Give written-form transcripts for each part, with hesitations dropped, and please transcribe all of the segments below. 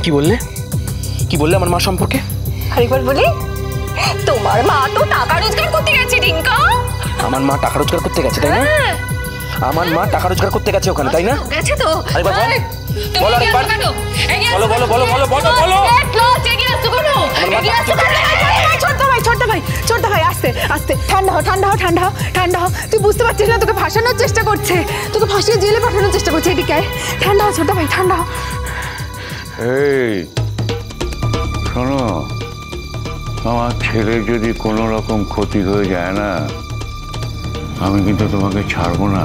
কি বললে? কি বললে আমার মা সম্পর্কে? আরেকবার বলি, তোমার মা তো টাকা রোজগার করতে গেছে রিঙ্কা। আমার মা টাকা রোজগার করতে গেছে তাই না? আমার মা টাকা রোজগার করতে গেছে ওখানে তাই না? গেছে তো। আরেকবার বল, বল আরেকবার, বলো বলো বলো বলো বলো বলো। ছোট ভাই আস্তে আস্তে, ঠান্ডা হও ঠান্ডা হও ঠান্ডা হও ঠান্ডা হও। তুই বুঝতে পারছিস না, তোকে ফাঁসানোর চেষ্টা করছে, তোকে ফাঁসিয়ে জেলে পাঠানোর চেষ্টা করছে। এদিকে ঠান্ডা হও ছোট ভাই ঠান্ডা হও। এই শোনো, আমার ছেলে যদি কোনো রকম ক্ষতি হয়ে যায় না, আমি কিন্তু তোমাকে ছাড়বো না।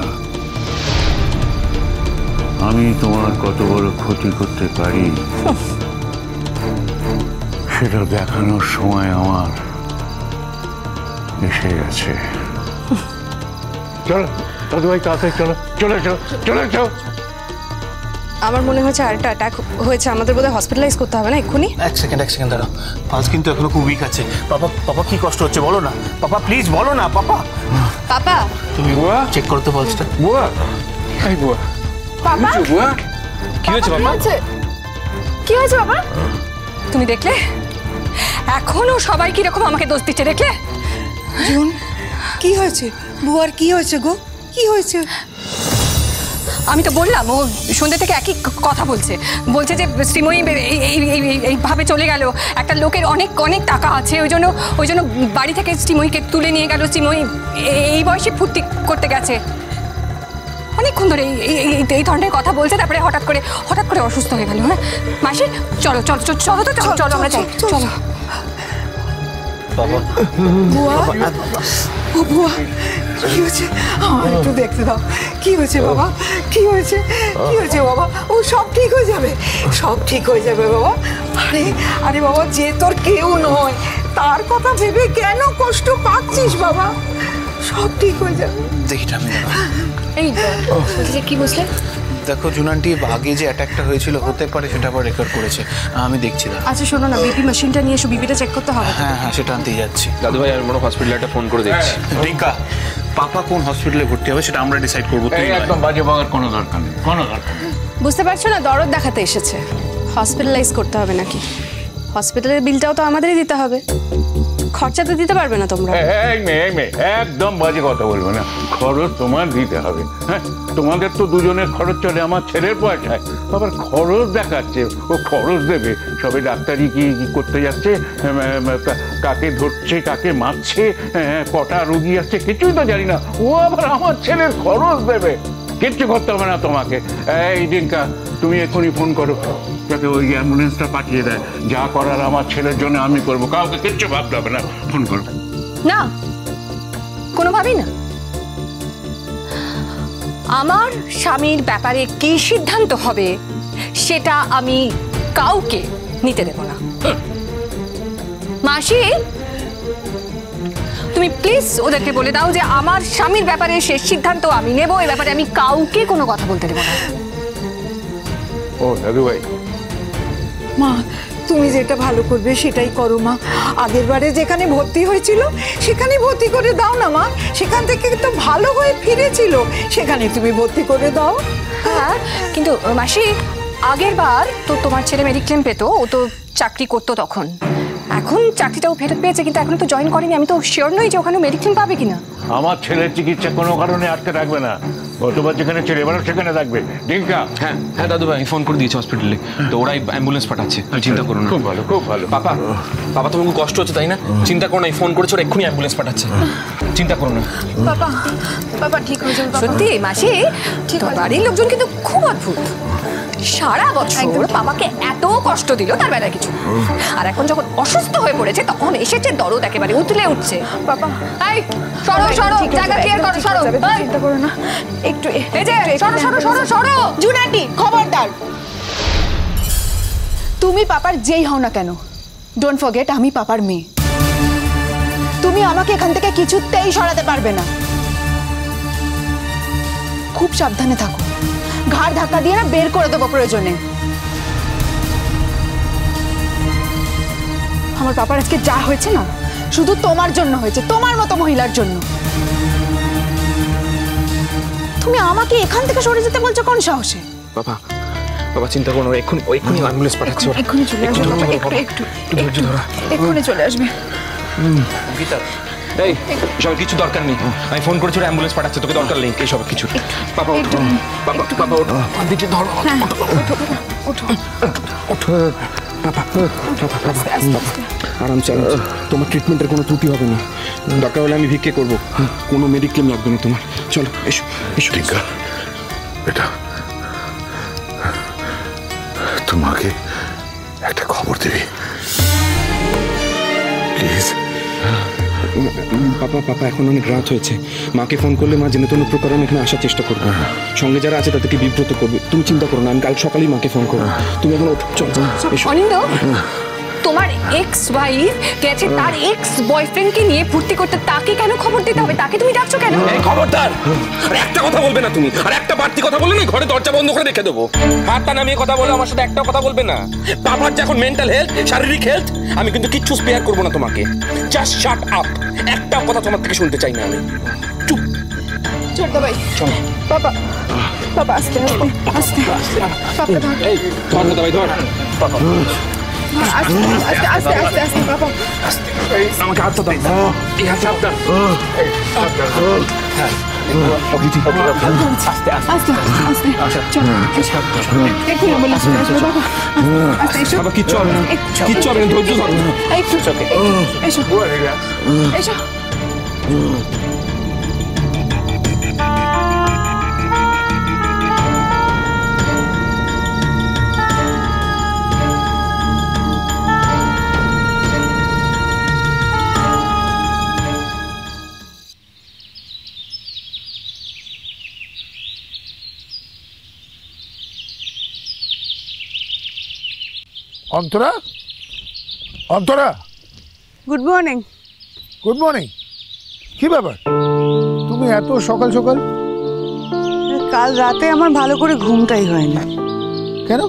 আমি তোমার কত বড় ক্ষতি করতে পারি সেটা দেখানোর সময় আমার এসে গেছে। চলো দাদু ভাই, তাড়াতাড়ি চলো, চলে চলো চলে চলো। আমার মনে হচ্ছে আরেকটা অ্যাটাক হয়েছে, আমাদের বোধহয় হসপিটালাইজ করতে হবে না এক্ষুনি। এক সেকেন্ড দাঁড়াও, পালস কিন্তু এখনো খুব উইক আছে। পাপা পাপা কি কষ্ট হচ্ছে বলো না পাপা, প্লিজ বলো না পাপা। পাপা তুমি বুয়া চেক করো তো পালসটা। বুয়া, এই বুয়া, বাবা বুয়া কি হয়েছে বাবা? কি হয়েছে বাবা? তুমি দেখলে এখনো সবাই কিরকম আমাকে দোষ দিচ্ছে, দেখলে? জুন, কি হয়েছে বুয়ার? কি হয়েছে গো, কি হয়েছে? আমি তো বললাম, ও সন্ধ্যে থেকে একই কথা বলছে যে শ্রীময়ী এইভাবে চলে গেল, একটা লোকের অনেক অনেক টাকা আছে, ওই জন্য বাড়ি থেকে শ্রীময়ীকে তুলে নিয়ে গেল। শ্রীময়ী এই বয়সে ফুর্তি করতে গেছে। অনেকক্ষণ ধরে এই ধরনের কথা বলছে, তারপরে হঠাৎ করে অসুস্থ হয়ে গেল। হ্যাঁ মাসি, চলো চলো চলো তো চলো চলো আমরা যাই, চলো। বাবা বুয়া, ও বুয়া, কি হয়েছে? আমার একটু দেখতে দাও, কি হয়েছে বাবা? কি হয়েছে? কি হয়েছে বাবা? ও সব ঠিক হয়ে যাবে, সব ঠিক হয়ে যাবে বাবা। আরে আরে বাবা, যে তোর কেউ নয় তার কথা ভেবে কেন কষ্ট পাচ্ছিস বাবা? সব ঠিক হয়ে যাবে। দেখি আমি এই বলছি, কি বুঝলে? দেখো জুনান্টি, আগে যে অ্যাটাকটা হয়েছিল হতে পারে সেটা আবার রেকর্ড করেছে, আমি দেখছি না। আচ্ছা শোনো না, বিপি মেশিনটা নিয়ে এসো, বিপিটা চেক করতে হবে। হ্যাঁ হ্যাঁ, সেটা আনতেই যাচ্ছি। দাদু ভাই, আমি মনে হসপিটালে একটা ফোন করে দেখছি। রিঙ্কা, পাপা কোন হসপিটালে ভর্তি হবে সেটা আমরা ডিসাইড করবো। একদম বাজে বাগার কোনো দরকার নেই, কোনো দরকার নেই। বুঝতে পারছো না, দরদ দেখাতে এসেছে। হসপিটালাইজ করতে হবে নাকি? হসপিটালের বিলটাও তো আমাদেরই দিতে হবে, খরচা তো দিতে পারবে না তোমরা। এই মেয়ে, একদম বাজে কথা বলবো না, খরচ তোমার দিতে হবে। হ্যাঁ, তোমাদের তো দুজনের খরচ চলে, আমার ছেলের পয়সায় আবার খরচ দেখাচ্ছে, ও খরচ দেবে। সবে ডাক্তারি কি করতে যাচ্ছে, কাকে ধরছে কাকে মারছে, কটা রুগী আসছে কিছুই তো জানি না, ও আবার আমার ছেলের খরচ দেবে। কিচ্ছু করতে হবে না তোমাকে। এই রিঙ্কা, তুমি এখনই ফোন করো যাতে ওই অ্যাম্বুলেন্সটা পাঠিয়ে দেয়। যা করার আমার ছেলের জন্য আমি করবো, কাউকে কিচ্ছু ভাবতে হবে না। ফোন করো। না, কোনোভাবেই না। আমার স্বামীর ব্যাপারে কি সিদ্ধান্ত হবে সেটা আমি কাউকে নিতে দেব না। মাসি, তুমি প্লিজ ওদেরকে বলে দাও যে আমার স্বামীর ব্যাপারে শেষ সিদ্ধান্ত আমি নেব, এই ব্যাপারে আমি কাউকে কোনো কথা বলতে দেব না। ও দাদু ভাই, মা তুমি যেটা ভালো করবে সেটাই করো মা। আগের বারে যেখানে ভর্তি হয়েছিল সেখানে ভর্তি করে দাও না মা, সেখান থেকে তো ভালো হয়ে ফিরেছিল, সেখানে তুমি ভর্তি করে দাও। হ্যাঁ, কিন্তু মাসি, আগের বার তো তোমার ছেলে মেডিক্লেম পেত, ও তো চাকরি করতো তখন। এখন চাকরিটাও ফেরত পেয়েছে, কিন্তু এখনো তো জয়েন করেনি। আমি তো শিওর নই যে ওখানে মেডিক্লেম পাবে কিনা। আমার ছেলের চিকিৎসা কোনো কারণে আটকে রাখবে না, গতবার যেখানে ছেলে এবারও সেখানে থাকবে। রিঙ্কা? হ্যাঁ হ্যাঁ দাদু ভাই, আমি ফোন করে দিয়েছি হসপিটালে, তো ওরাই অ্যাম্বুলেন্স পাঠাচ্ছে, চিন্তা করো না। খুব ভালো, খুব ভালো। পাপা পাপা, তোমাকে কষ্ট হচ্ছে তাই না? চিন্তা করো না, ফোন করেছো, ওরা এক্ষুনি অ্যাম্বুলেন্স পাঠাচ্ছে, চিন্তা করো না। বাবা বাবা ঠিক হয়ে যাবে। সত্যি মাসি, তোর বাড়ির লোকজন কিন্তু খুব অদ্ভুত। সারা বছর বাবাকে এত কষ্ট দিল, তার বেলায় কিছু। আর এখন যখন অসুস্থ হয়ে পড়েছে তখন এসেছে দরদ একেবারে উতলে উঠছে। বাবা এই সরো সরো, জায়গা ক্লিয়ার করো, সরো। চিন্তা করো না, একটু এই যে সরো সরো সরো সরো। জুনান্টি খবরদার, তুমি পাপার যেই হও না কেন, ডোন্ট ফরগেট আমি পাপার মেয়ে। তুমি আমাকে এখান থেকে কিছুতেই সরাতে পারবে না। খুব সাবধানে থাকো, ঘাড় ধাক্কা দিয়ে না বের করে দেবো প্রয়োজনে। আমার পাপার আজকে যা হয়েছে না, শুধু তোমার জন্য হয়েছে, তোমার মতো মহিলার জন্য। তুমি আমাকে এখান থেকে সরে যেতে বলছো কোন সাহসে? বাবা বাবা চিন্তা করো না, এক্ষুনি অ্যাম্বুলেন্স পাঠাচ্ছি। এক্ষুনি চলে আসবে বাবা, একটু ধৈর্য ধরা। এক্ষুনি চলে আসবে। গীতা, এই সব কিছু দরকার নেই, আমি ফোন করেছি, ওরা অ্যাম্বুলেন্স পাঠাচ্ছে, তোকে দরকার নেই এই সব কিছু। বাবা ওঠো, বাবা ওঠো, দিকে ধর বাবা, ওঠো বাবা, আরামসে আরামসে, তোমার ট্রিটমেন্টের কোনো ত্রুটি হবে না, দরকার হলে আমি ভিক্ষে করবো, কোনো মেডিক্লেম লাগবে না তোমার। চলো এসো এসো। টিঙ্কা, বেটা তোমাকে একটা খবর দিবি প্লিজ। পাপা এখন অনেক রাত হয়েছে, মাকে ফোন করলে মা জেনে কোনো প্রকারে এখানে আসার চেষ্টা করবে, সঙ্গে যারা আছে তাদেরকে বিব্রত করবে। তুমি চিন্তা করো না, আমি কাল সকালেই মাকে ফোন করবো। তুমি এখন ওঠো, চল এসো। অনিন্দ, তোমার এক্স ওয়াইফ গেছে তার এক্স বয়ফ্রেন্ডকে নিয়ে ফুর্তি করতে, তাকে কেন খবর দিতে হবে? তাকে তুমি ডাকছো কেন? এই খবরদার, আর একটা কথা বলবে না তুমি, আর একটা বাড়তি কথা বললে না ঘরে দরজা বন্ধ করে রেখে দেবো। হাতটা নামিয়ে কথা বলে আমার সাথে একটাও কথা বলবে না। বাবার যে এখন মেন্টাল হেলথ, শারীরিক হেলথ, আমি কিন্তু কিচ্ছু স্পেয়ার করবো না তোমাকে। জাস্ট শাট আপ, একটা কথা তোমার থেকে শুনতে চাই না আমি। চুপ। চল ভাই, চলো বাবা বাবা, আস্তে আস্তে আস্তে, বাবা ধর, এই ধর না ভাই, ধর আস্তে আস্তে আস্তে আস্তে বাবা, আমাকে হাতটা দাও, এই হাতটা দাও। আস্তে আস্তে চল, এক্ষুনি অ্যাম্বুলেন্স চলে আসবে বাবা, আস্তে এসো বাবা, কিচ্ছু হবে না, কিচ্ছু হবে না, ধৈর্য ধরো। একটু এসো এসো। Antara, Antara, good morning. Good morning. কি ব্যাপার, তুমি এত সকাল সকাল? কাল রাতে আমার ভালো করে ঘুমটাই হয়নি। কেন?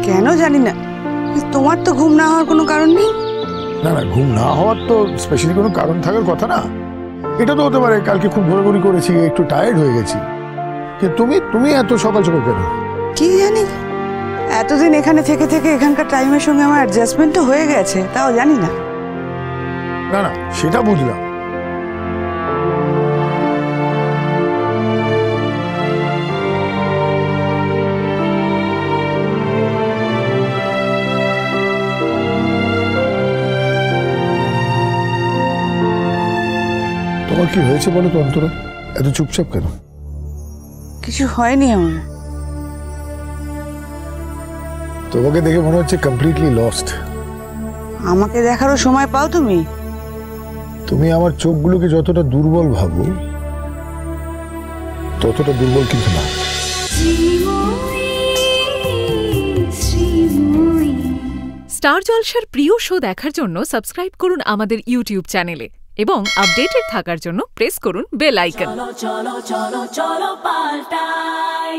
কেন জানি না, তোমার তো ঘুম না হওয়ার কোনো কারণ নেই। না না, ঘুম না হওয়ার তো স্পেশালি কোনো কারণ থাকার কথা না। এটা তো হতে পারে কালকে খুব ঘোরাঘুরি করেছি, একটু টায়ার্ড হয়ে গেছি। কিন্তু তুমি এত সকাল সকাল কেন? কি জানি, এতদিন এখানে থেকে থেকে এখানকার টাইমের সঙ্গে আমার অ্যাডজাস্টমেন্ট তো হয়ে গেছে, তাও জানি না। না না, সেটা বুঝলাম। তোমার কি হয়েছে বলো তো অন্তরা, এত চুপচাপ কেন? কিছু হয়নি আমার। তোমাকে দেখে মনে হচ্ছে কমপ্লিটলি লস্ট। আমাকে দেখারও সময় পাও তুমি? তুমি আমার চোখগুলোকে যতটা দুর্বল ভাবো ততটা দুর্বল কিন্তু না। স্টার জলসার প্রিয় শো দেখার জন্য সাবস্ক্রাইব করুন আমাদের ইউটিউব চ্যানেলে এবং আপডেটেড থাকার জন্য প্রেস করুন বেল আইকন। চলো চলো চলো চলো পাল্টাই।